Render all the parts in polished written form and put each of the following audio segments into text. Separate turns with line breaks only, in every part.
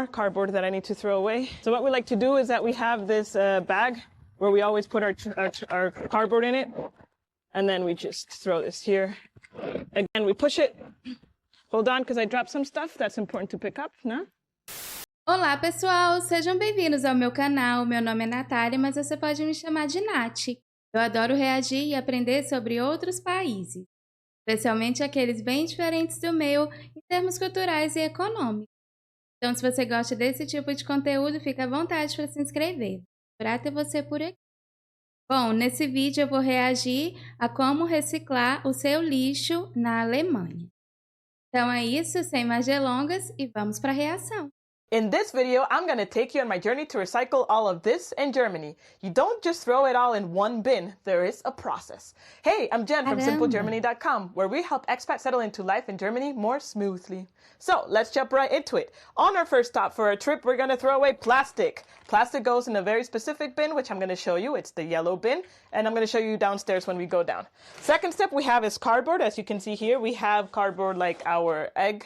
cardboard that I need to throw away. So what we like to do is that we have this bag where we always put our cardboard in it. And then we just throw this here. Again, we push it. Hold on, because I dropped some stuff that's important to pick up, no?
Olá, pessoal! Sejam bem-vindos ao meu canal. Meu nome é Natália, mas você pode me chamar de Nath. Eu adoro reagir e aprender sobre outros países, especialmente aqueles bem diferentes do meu em termos culturais e econômicos. Então, se você gosta desse tipo de conteúdo, fica à vontade para se inscrever. Pra ter você por aqui. Bom, nesse vídeo eu vou reagir a como reciclar o seu lixo na Alemanha. Então é isso, sem mais delongas, e vamos para a reação.
In this video, I'm going to take you on my journey to recycle all of this in Germany. You don't just throw it all in one bin. There is a process. Hey, I'm Jen from simplegermany.com, where we help expats settle into life in Germany more smoothly. So let's jump right into it. On our first stop for our trip, we're going to throw away plastic. Plastic goes in a very specific bin, which I'm going to show you. It's the yellow bin, and I'm going to show you downstairs when we go down. Second step we have is cardboard. As you can see here, we have cardboard like our egg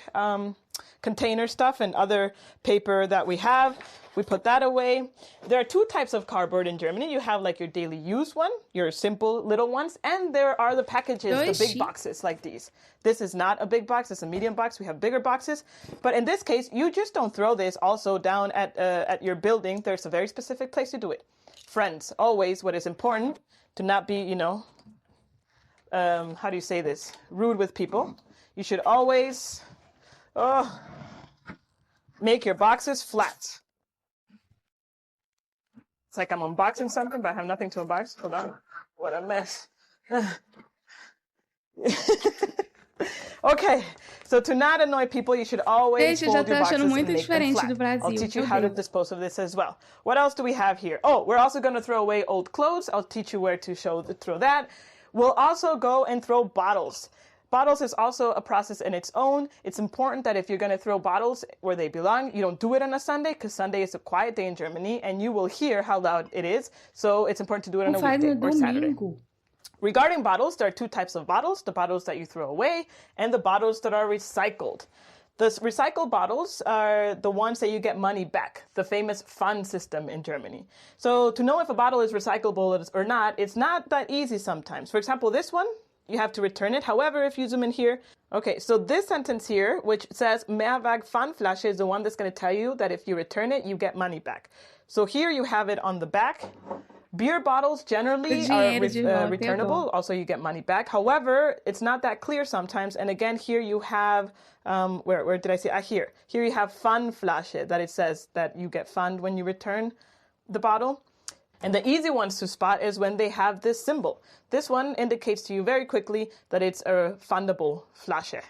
container stuff and other paper that we have. We put that away. There are two types of cardboard in Germany. You have like your daily use one, your simple little ones, and there are the packages, the big boxes like these. This is not a big box, it's a medium box. We have bigger boxes. But in this case, you just don't throw this also down at your building. There's a very specific place to do it. Friends, always what is important to not be, you know, how do you say this? Rude with people. You should always make your boxes flat. It's like I'm unboxing something, but I have nothing to unbox. Hold on. What a mess. Okay, so to not annoy people, you should always fold your boxes and make them flat. I'll teach you how to dispose of this as well. What else do we have here? Oh, we're also going to throw away old clothes. I'll teach you where to throw that. We'll also go and throw bottles. Bottles is also a process in its own. It's important that if you're going to throw bottles where they belong, you don't do it on a Sunday, because Sunday is a quiet day in Germany, and you will hear how loud it is. So it's important to do it on a weekday or Saturday. Regarding bottles, there are two types of bottles, the bottles that you throw away and the bottles that are recycled. The recycled bottles are the ones that you get money back, the famous Pfand system in Germany. So to know if a bottle is recyclable or not, it's not that easy sometimes. For example, this one, you have to return it. However, if you zoom in here, okay, so this sentence here, which says Mehrweg Pfandflasche, is the one that's going to tell you that if you return it, you get money back. So here you have it on the back. Beer bottles generally are returnable. Also, you get money back. However, it's not that clear sometimes. And again, here you have, where did I see? Here. Here you have Pfandflasche, that it says that you get Pfand when you return the bottle. And the easy ones to spot is when they have this symbol. This one indicates to you very quickly that it's a fundable Flasche.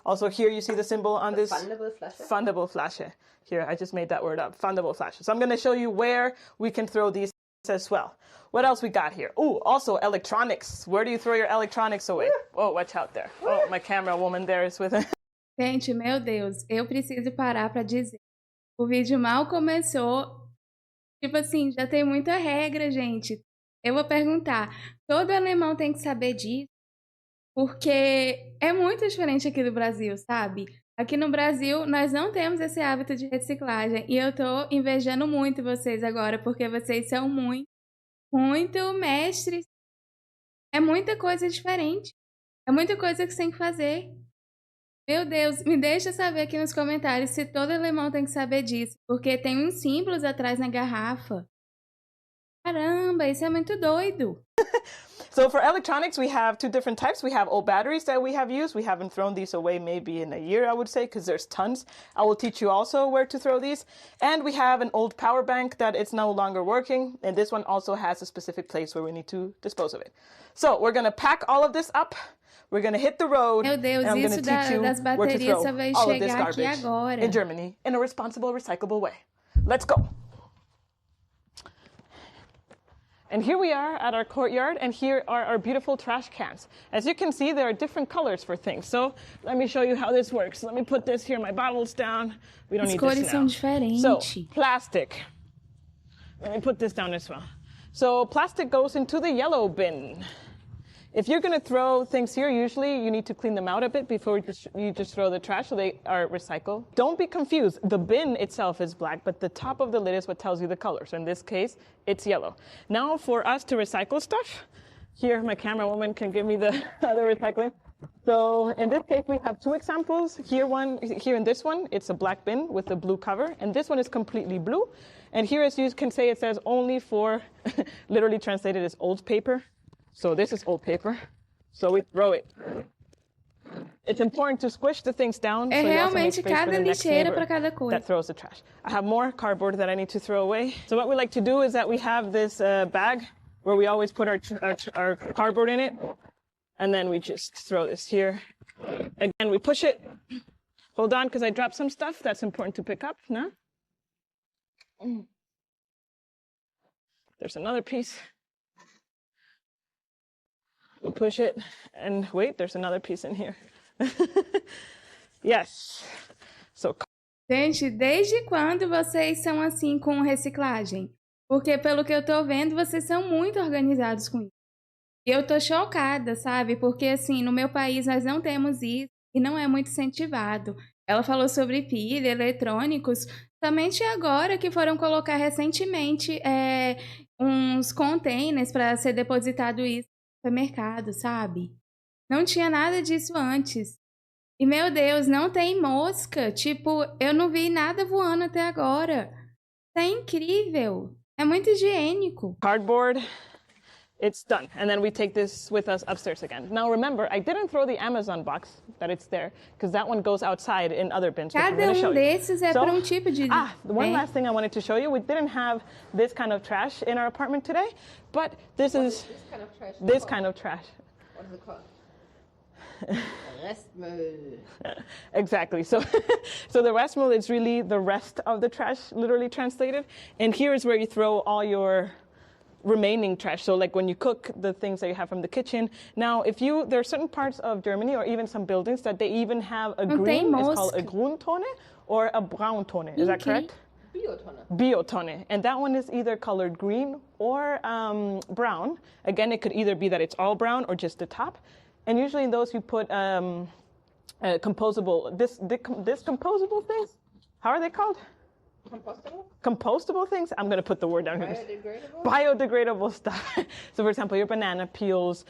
Also here you see the symbol on this. Fundable Flasche? Fundable Flasche. Here, I just made that word up. Fundable Flasche. So I'm going to show you where we can throw these as well. What else we got here? Oh, also electronics. Where do you throw your electronics away? Oh, watch out there. Oh, my camera woman there is with it.
Gente, meu Deus, eu preciso parar para dizer. O vídeo mal começou. Tipo assim, já tem muita regra, gente. Eu vou perguntar, todo alemão tem que saber disso? Porque é muito diferente aqui do Brasil, sabe? Aqui no Brasil, nós não temos esse hábito de reciclagem. E eu tô invejando muito vocês agora, porque vocês são muito mestres. É muita coisa diferente. É muita coisa que você tem que fazer. Meu Deus, me deixa saber aqui nos comentários se todo alemão tem que saber disso, porque tem uns símbolos atrás na garrafa. Caramba, isso é muito doido.
So for electronics, we have two different types. We have old batteries that we have used. We haven't thrown these away maybe in a year, I would say, because there's tons. I will teach you also where to throw these. And we have an old power bank that it's no longer working. And this one also has a specific place where we need to dispose of it. So we're going to pack all of this up. We're going to hit the road.
Meu Deus,
and I'm
isso
teach you
das
where to
baterias
throw
só vai
all of this
chegar aqui
garbage
agora.
in Germany in a responsible, recyclable way. Let's go. And here we are at our courtyard, and here are our beautiful trash cans. As you can see, there are different colors for things. So let me show you how this works. Let me put this here, my bottles down. We don't need this now.
São diferentes.
So plastic. Let me put this down as well. So plastic goes into the yellow bin. If you're going to throw things here, usually you need to clean them out a bit before you just throw the trash so they are recycled. Don't be confused. The bin itself is black, but the top of the lid is what tells you the color. So in this case, it's yellow. Now for us to recycle stuff, here my camera woman can give me the other recycling. So in this case, we have two examples. Here in this one, it's a black bin with a blue cover, and this one is completely blue. And here, as you can say, it says only for, literally translated as old paper. So this is old paper. So we throw it. It's important to squish the things down.
É
so
realmente cada lixeira para cada coisa.
That throws the trash. I have more cardboard that I need to throw away. So what we like to do is that we have this bag where we always put our cardboard in it. And then we just throw this here. Again, we push it. Hold on, because I dropped some stuff that's important to pick up. No? There's another piece. We push it, and wait, there's another piece in here. Yes. So.
Gente, desde quando vocês são assim com reciclagem? Porque pelo que eu tô vendo, vocês são muito organizados com isso. E eu tô chocada, sabe? Porque assim, no meu país nós não temos isso e não é muito incentivado. Ela falou sobre pilha, eletrônicos, somente agora que foram colocar recentemente uns containers para ser depositado isso no supermercado, sabe? Não tinha nada disso antes. E, meu Deus, não tem mosca. Tipo, eu não vi nada voando até agora. É incrível. É muito higiênico.
Cardboard. It's done. And then we take this with us upstairs again. Now remember, I didn't throw the Amazon box that it's there, because that one goes outside in other bins.
Cada desses é para tipo de...
one last thing I wanted to show you. We didn't have this kind of trash in our apartment today, but this is this kind of trash.
What is it called? Restmüll.
Exactly. So the restmüll is really the rest of the trash, literally translated. And here is where you throw all your remaining trash. So like when you cook, the things that you have from the kitchen. Now, there are certain parts of Germany or even some buildings that they even have a green, it's called a Grüntonne or a Brauntonne. Is that correct?
Biotonne.
Biotonne. And that one is either colored green or brown. Again, it could either be that it's all brown or just the top. And usually in those you put composable, this composable things, how are they called?
Compostable?
Compostable things? I'm going to put the word down here.
Biodegradable?
Biodegradable stuff. So for example, your banana peels,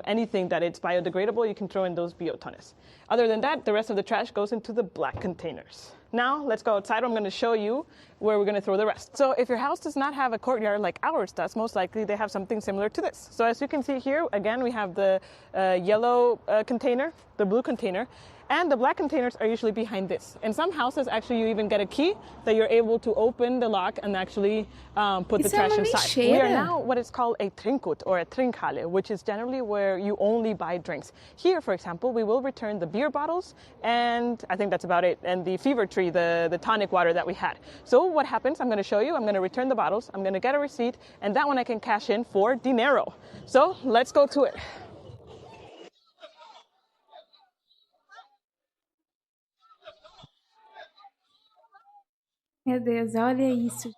anything that it's biodegradable, you can throw in those biotonnes. Other than that, the rest of the trash goes into the black containers. Now, let's go outside. I'm going to show you where we're going to throw the rest. So if your house does not have a courtyard like ours does, most likely they have something similar to this. So as you can see here, again, we have the yellow container, the blue container, and the black containers are usually behind this. In some houses, actually, you even get a key that you're able to open the lock and actually put the trash inside. We are now what is called a trinkut or a trinkhalle, which is generally where you only buy drinks. Here, for example, we will return the beer bottles, and I think that's about it, and the fever tree, the tonic water that we had. So what happens, I'm going to show you, I'm going to return the bottles, I'm going to get a receipt, and that one I can cash in for dinero. So let's go to it.
Meu Deus, olha isso.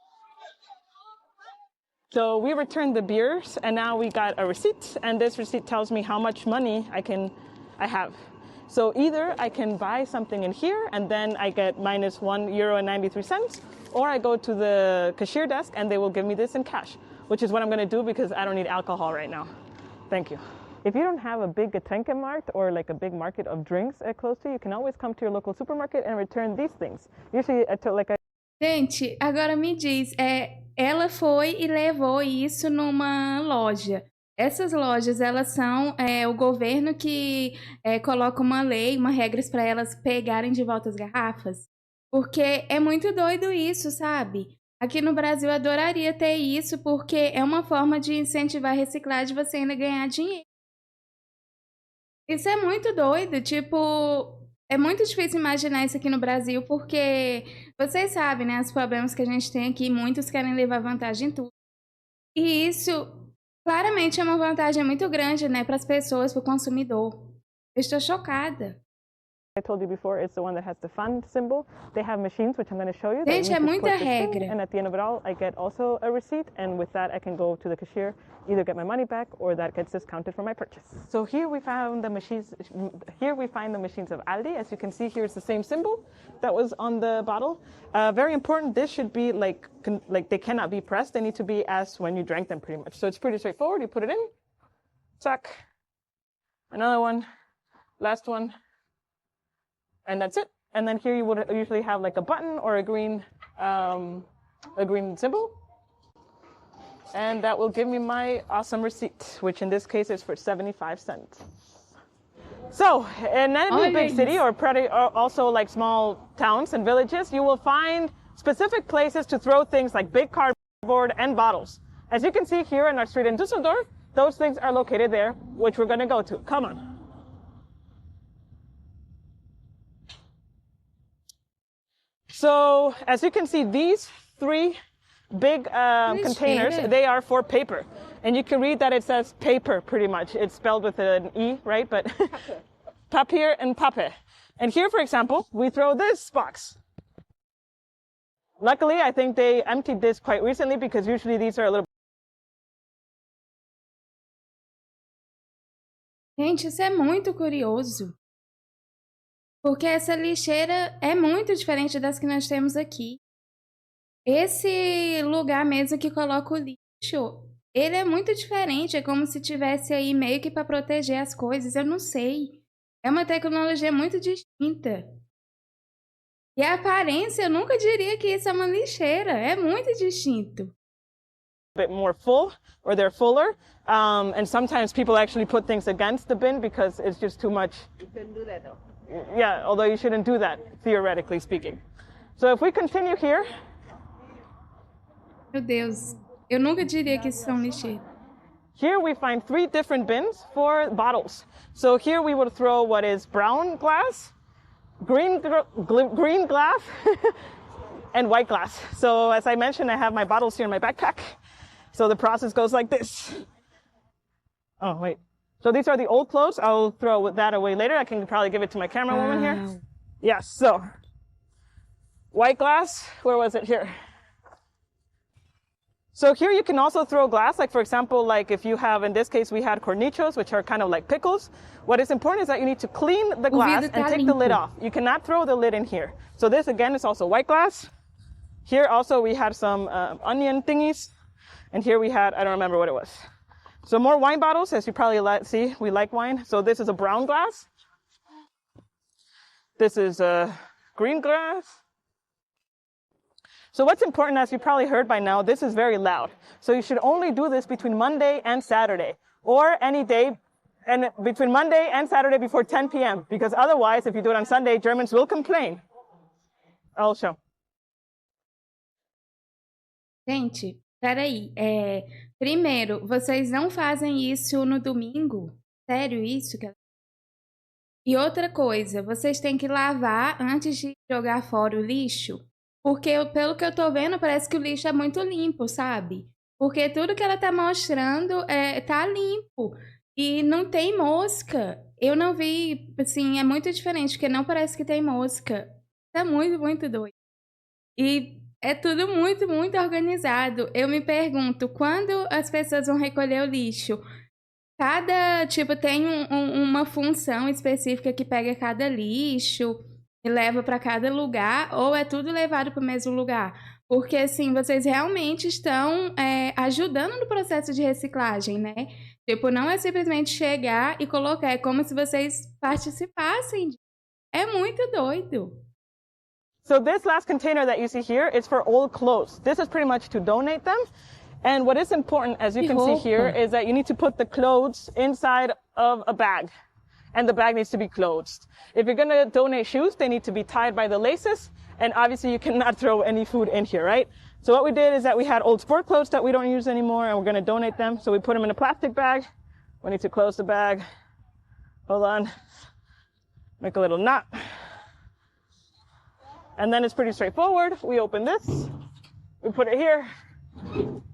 So we returned the beers, and now we got a receipt, and this receipt tells me how much money I have. So either I can buy something in here, and then I get minus €1.93, or I go to the cashier desk, and they will give me this in cash, which is what I'm going to do because I don't need alcohol right now. Thank you. If you don't have a big Getränkemarkt or like a big market of drinks close to you, you can always come to your local supermarket and return these things. Usually,
Gente, agora me diz, ela foi e levou isso numa loja. Essas lojas, elas são o governo que coloca uma lei, uma regras para elas pegarem de volta as garrafas. Porque é muito doido isso, sabe? Aqui no Brasil eu adoraria ter isso, porque é uma forma de incentivar a reciclagem e você ainda ganhar dinheiro. Isso é muito doido, tipo... É muito difícil imaginar isso aqui no Brasil, porque vocês sabem, né, os problemas que a gente tem aqui, muitos querem levar vantagem em tudo. E isso, claramente, é uma vantagem muito grande, né, para as pessoas, para o consumidor. Eu estou chocada.
I told you before, it's the one that has the fund symbol. They have machines, which I'm going to show you.
Gente, é muita regra.
And at the end of it all, I get also a receipt. And with that, I can go to the cashier, either get my money back or that gets discounted for my purchase. So here we found the machines. Here we find the machines of Aldi. As you can see, here's the same symbol that was on the bottle. Very important. This should be like they cannot be pressed. They need to be as when you drank them, pretty much. So it's pretty straightforward. You put it in. Tuck. Another one. Last one. And that's it. And then here you would usually have like a button or a green symbol. And that will give me my awesome receipt, which in this case is for 75 cents. So in any big city or also like small towns and villages, you will find specific places to throw things like big cardboard and bottles. As you can see here in our street in Düsseldorf, those things are located there, which we're going to go to. Come on. So as you can see, these three big containers, they are for paper. And you can read that it says paper pretty much. It's spelled with an E, right? But papier and pape. And here, for example, we throw this box. Luckily, I think they emptied this quite recently because usually these are a little...
Gente, isso é muito curioso. Porque essa lixeira é muito diferente das que nós temos aqui. Esse lugar mesmo que coloca o lixo, ele é muito diferente. É como se tivesse aí meio que para proteger as coisas. Eu não sei. É uma tecnologia muito distinta. E a aparência, eu nunca diria que isso é uma lixeira. É muito distinto.
Bit more full, or they're fuller. And sometimes people actually put things against the bin because it's just too much.
You couldn't do that though.
Yeah, although you shouldn't do that, theoretically speaking. So if we continue here...
Meu Deus, eu nunca diria que isso são lixeiras.
Here we find 3 different bins for bottles. So here we would throw what is brown glass, green glass, and white glass. So as I mentioned, I have my bottles here in my backpack. So the process goes like this. Oh, wait. So these are the old clothes. I'll throw that away later. I can probably give it to my camera woman here. Yes, so white glass, where was it here? So here you can also throw glass, like for example, like if you have, in this case, we had cornichos, which are kind of like pickles. What is important is that you need to clean the glass and take the lid off. You cannot throw the lid in here. So this again is also white glass. Here also we had some onion thingies. And here we had, I don't remember what it was. So more wine bottles, as you probably see, we like wine. So this is a brown glass. This is a green glass. So what's important, as you probably heard by now, this is very loud. So you should only do this between Monday and Saturday, or any day, and between Monday and Saturday before 10 p.m. Because otherwise, if you do it on Sunday, Germans will complain. I'll show.
Gente, peraí. Primeiro, vocês não fazem isso no domingo? Sério isso? E outra coisa, vocês têm que lavar antes de jogar fora o lixo? Porque, pelo que eu tô vendo, parece que o lixo é muito limpo, sabe? Porque tudo que ela tá mostrando tá limpo. E não tem mosca. Eu não vi, assim, é muito diferente, porque não parece que tem mosca. Tá muito, muito doido. E é tudo muito, muito organizado. Eu me pergunto, quando as pessoas vão recolher o lixo, cada, tipo, tem uma função específica que pega cada lixo e leva para cada lugar, ou é tudo levado para o mesmo lugar? Porque, assim, vocês realmente estão ajudando no processo de reciclagem, né? Tipo, não é simplesmente chegar e colocar, é como se vocês participassem. É muito doido.
So this last container that you see here is for old clothes. This is pretty much to donate them. And what is important, as you can see here, is that you need to put the clothes inside of a bag. And the bag needs to be closed. If you're going to donate shoes, they need to be tied by the laces. And obviously you cannot throw any food in here, right? So what we did is that we had old sport clothes that we don't use anymore, and we're going to donate them. So we put them in a plastic bag. We need to close the bag. Hold on. Make a little knot. And then it's pretty straightforward. We open this, we put it here,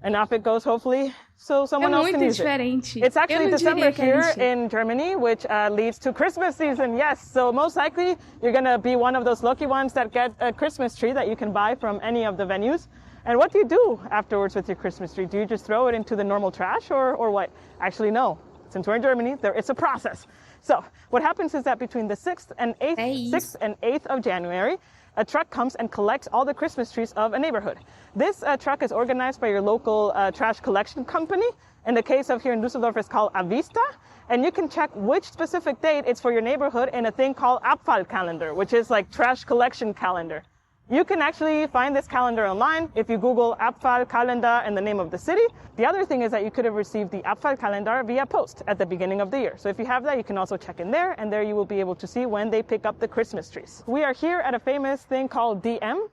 and off it goes, hopefully, so someone else can use
diferente.
it. It's actually December here in Germany, which leads to Christmas season. Yes, so most likely you're going to be one of those lucky ones that get a Christmas tree that you can buy from any of the venues. And what do you do afterwards with your Christmas tree? Do you just throw it into the normal trash or what? Actually, no. Since we're in Germany, it's a process. So what happens is that between the 6th and 8th of January, a truck comes and collects all the Christmas trees of a neighborhood. This truck is organized by your local trash collection company. In the case of here in Düsseldorf, it's called Avista. And you can check which specific date it's for your neighborhood in a thing called Abfallkalender, which is like trash collection calendar. You can actually find this calendar online if you Google Abfallkalender and the name of the city. The other thing is that you could have received the Abfallkalender via post at the beginning of the year. So if you have that, you can also check in there, and there you will be able to see when they pick up the Christmas trees. We are here at a famous thing called DM,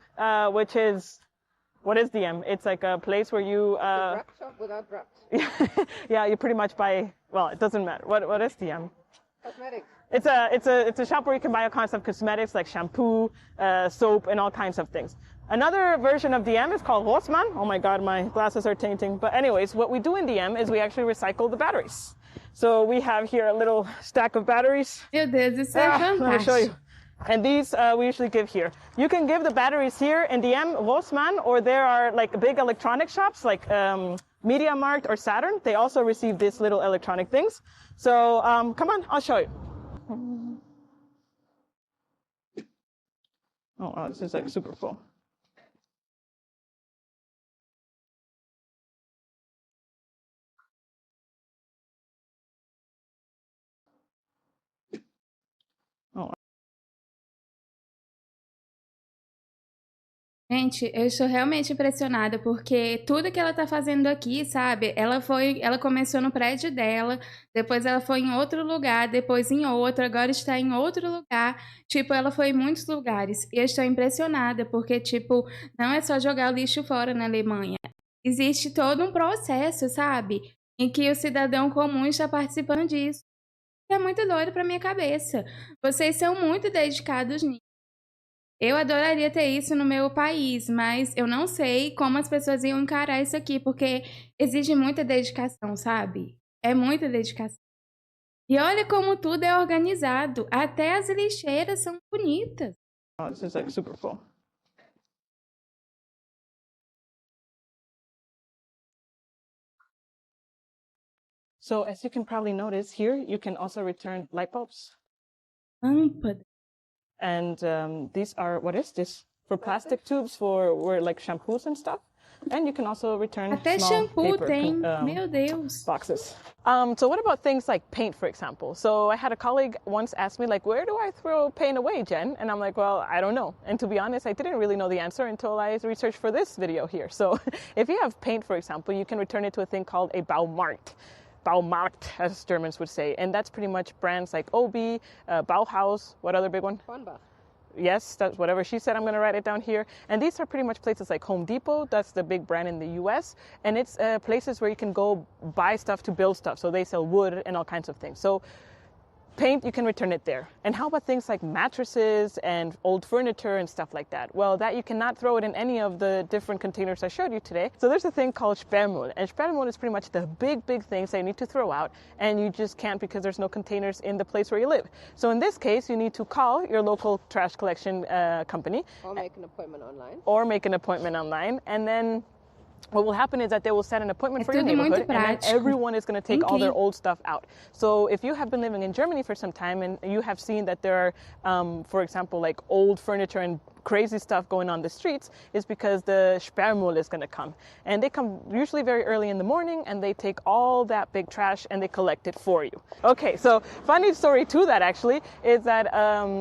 which is, what is DM? It's like a place where you...
a wrap shop without wraps.
Yeah, you pretty much buy, well, it doesn't matter. What is DM?
Cosmetics.
It's a shop where you can buy all kinds of cosmetics like shampoo, soap, and all kinds of things. Another version of DM is called Rossmann. Oh my God, my glasses are tainting. But anyways, what we do in DM is we actually recycle the batteries. So we have here a little stack of batteries.
Meu Deus, isso é fantástico.
Let me show you. And these we usually give here. You can give the batteries here in DM, Rossmann, or there are like big electronic shops like MediaMarkt or Saturn. They also receive these little electronic things. So come on, I'll show you. Oh, wow, this is like super full.
Gente, eu estou realmente impressionada porque tudo que ela tá fazendo aqui, sabe? Ela começou no prédio dela, depois ela foi em outro lugar, depois em outro, agora está em outro lugar. Tipo, ela foi em muitos lugares. E eu estou impressionada porque, tipo, não é só jogar o lixo fora na Alemanha. Existe todo um processo, sabe? Em que o cidadão comum está participando disso. É muito doido pra minha cabeça. Vocês são muito dedicados nisso. Eu adoraria ter isso no meu país, mas eu não sei como as pessoas iam encarar isso aqui, porque exige muita dedicação, sabe? É muita dedicação. E olha como tudo é organizado. Até as lixeiras são bonitas.
Oh, this is like super full. So as you can probably notice here, you can also return light bulbs.
Lâmpada.
And these are, what is this? For plastic tubes for like shampoos and stuff. And you can also return
Até
small
shampoo
paper
tem. Meu Deus.
boxes. So what about things like paint, for example? So I had a colleague once ask me, like, where do I throw paint away, Jen? And I'm like, well, I don't know. And to be honest, I didn't really know the answer until I researched for this video here. So if you have paint, for example, you can return it to a thing called a Baumarkt. Baumarkt, as Germans would say. And that's pretty much brands like Obi, Bauhaus, what other big one?
Hornbach.
Yes, that's whatever she said. I'm going to write it down here. And these are pretty much places like Home Depot. That's the big brand in the US. And it's places where you can go buy stuff to build stuff. So they sell wood and all kinds of things. So paint, you can return it there. And how about things like mattresses and old furniture and stuff like that? Well, that you cannot throw it in any of the different containers I showed you today. So there's a thing called Sperrmüll. And Sperrmüll is pretty much the big things that you need to throw out. And you just can't because there's no containers in the place where you live. So in this case, you need to call your local trash collection company.
Or make an appointment online.
Or make an appointment online. And then what will happen is that they will set an appointment for your neighborhood, and then everyone is going to take all their old stuff out. So if you have been living in Germany for some time and you have seen that there are, for example, like old furniture and crazy stuff going on the streets, is because the Sperrmüll is going to come. And they come usually very early in the morning, and they take all that big trash and they collect it for you. Okay, so funny story to that actually is that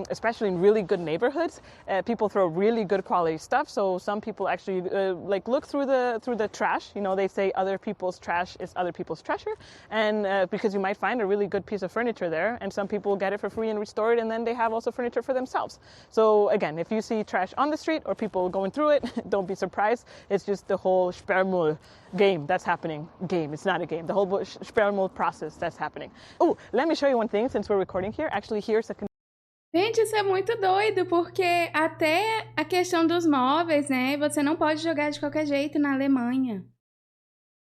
especially in really good neighborhoods, people throw really good quality stuff. So some people actually like look through the trash. You know, they say other people's trash is other people's treasure, and because you might find a really good piece of furniture there, and some people get it for free and restore it, and then they have also furniture for themselves. So again, if you see trash on the street or people going through it, don't be surprised. It's just the whole Sperrmüll game that's happening. Game, it's not a game. The whole Sperrmüll process that's happening. Oh, let me show you one thing since we're recording here. Actually, here's a...
Gente, isso é muito doido, porque até a questão dos móveis, né? Você não pode jogar de qualquer jeito na Alemanha.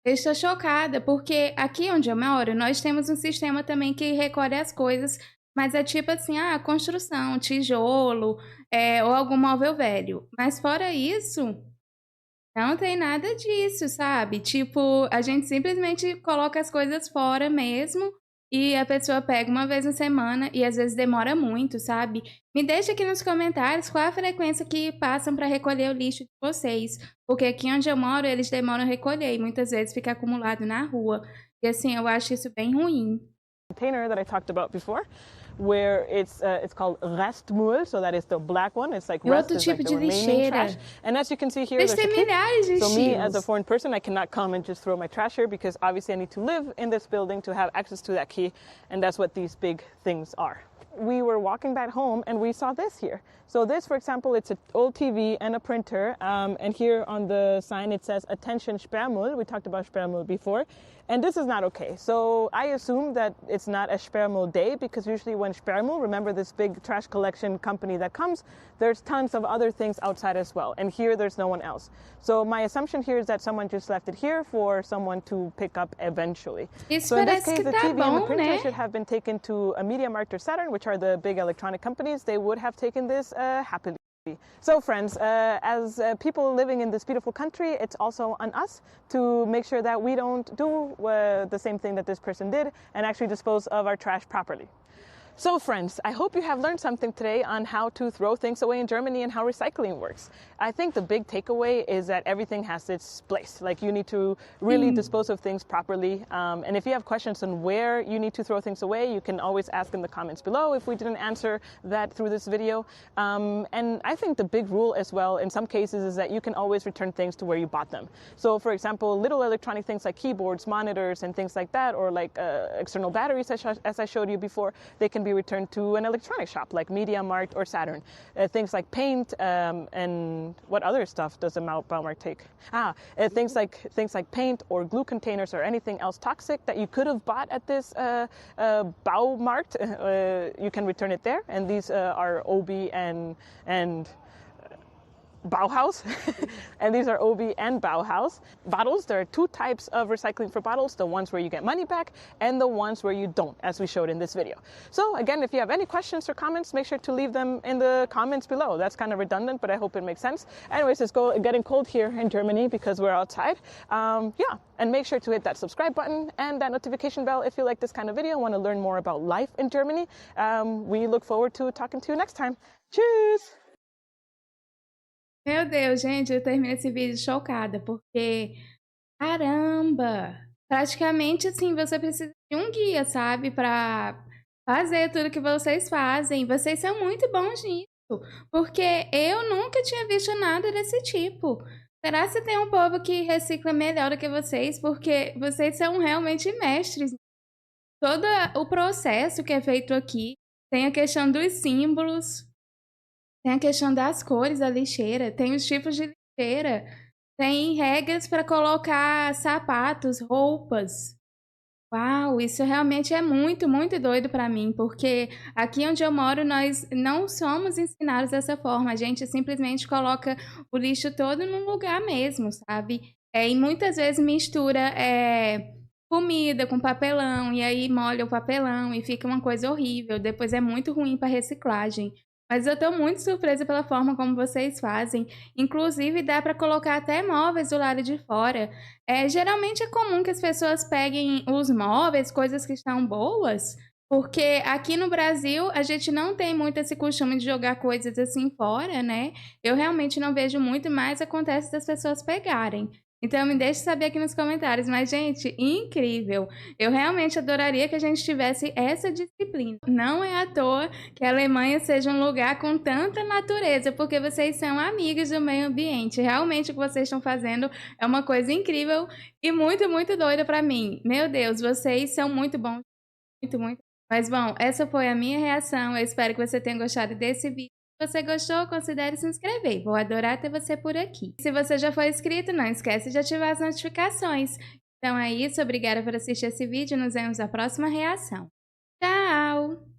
Eu estou chocada, porque aqui onde eu moro, nós temos um sistema também que recolhe as coisas, mas é tipo assim, construção, tijolo, ou algum móvel velho. Mas fora isso, não tem nada disso, sabe? Tipo, a gente simplesmente coloca as coisas fora mesmo e a pessoa pega uma vez na semana e às vezes demora muito, sabe? Me deixa aqui nos comentários qual a frequência que passam para recolher o lixo de vocês, porque aqui onde eu moro eles demoram a recolher e muitas vezes fica acumulado na rua. E assim, eu acho isso bem ruim.
Container that I talked about before, where it's called Restmüll, so that is the black one. It's like rest is like the remaining trash. And as you can see here, there's a key. So me as a foreign person, I cannot come and just throw my trash here because obviously I need to live in this building to have access to that key, and that's what these big things are. We were walking back home and we saw this here. So this, for example, it's an old TV and a printer. And here on the sign it says "Attention Sperrmüll." We talked about Sperrmüll before. And this is not okay. So I assume that it's not a Sperrmüll day because usually when Sperrmüll, remember this big trash collection company that comes, there's tons of other things outside as well. And here there's no one else. So my assumption here is that someone just left it here for someone to pick up eventually.
So in this case, the TV
and the printer should have been taken to a MediaMarkt or Saturn, which are the big electronic companies. They would have taken this happily. So friends, as people living in this beautiful country, it's also on us to make sure that we don't do the same thing that this person did and actually dispose of our trash properly. So friends, I hope you have learned something today on how to throw things away in Germany and how recycling works. I think the big takeaway is that everything has its place. Like you need to really dispose of things properly. And if you have questions on where you need to throw things away, you can always ask in the comments below if we didn't answer that through this video. And I think the big rule as well in some cases is that you can always return things to where you bought them. So for example, little electronic things like keyboards, monitors, and things like that, or like external batteries as I showed you before, they can be returned to an electronic shop like MediaMarkt or Saturn. Things like paint and what other stuff does a Baumarkt take? Things like paint or glue containers or anything else toxic that you could have bought at this Baumarkt, you can return it there. And these are OB and Bauhaus, and these are OB and Bauhaus. Bottles, there are two types of recycling for bottles, the ones where you get money back and the ones where you don't, as we showed in this video. So again, if you have any questions or comments, make sure to leave them in the comments below. That's kind of redundant, but I hope it makes sense. Anyways, it's getting cold here in Germany because we're outside. And make sure to hit that subscribe button and that notification bell if you like this kind of video and want to learn more about life in Germany. We look forward to talking to you next time. Tschüss!
Meu Deus, gente, eu termino esse vídeo chocada, porque, caramba, praticamente assim, você precisa de um guia, sabe, pra fazer tudo que vocês fazem. Vocês são muito bons nisso, porque eu nunca tinha visto nada desse tipo. Será que tem um povo que recicla melhor do que vocês? Porque vocês são realmente mestres. Todo o processo que é feito aqui, tem a questão dos símbolos, tem a questão das cores da lixeira, tem os tipos de lixeira, tem regras para colocar sapatos, roupas. Uau, isso realmente é muito, muito doido para mim, porque aqui onde eu moro nós não somos ensinados dessa forma, a gente simplesmente coloca o lixo todo num lugar mesmo, sabe? E muitas vezes mistura comida com papelão, e aí molha o papelão e fica uma coisa horrível, depois é muito ruim para reciclagem. Mas eu tô muito surpresa pela forma como vocês fazem. Inclusive, dá para colocar até móveis do lado de fora. Geralmente é comum que as pessoas peguem os móveis, coisas que estão boas, porque aqui no Brasil a gente não tem muito esse costume de jogar coisas assim fora, né? Eu realmente não vejo muito, mas acontece das pessoas pegarem. Então me deixe saber aqui nos comentários. Mas, gente, incrível! Eu realmente adoraria que a gente tivesse essa disciplina. Não é à toa que a Alemanha seja um lugar com tanta natureza, porque vocês são amigos do meio ambiente. Realmente o que vocês estão fazendo é uma coisa incrível e muito, muito doida para mim. Meu Deus, vocês são muito bons. Muito, muito. Mas, bom, essa foi a minha reação. Eu espero que você tenha gostado desse vídeo. Se você gostou, considere se inscrever. Vou adorar ter você por aqui. Se você já foi inscrito, não esquece de ativar as notificações. Então é isso, obrigada por assistir esse vídeo. Nos vemos na próxima reação. Tchau!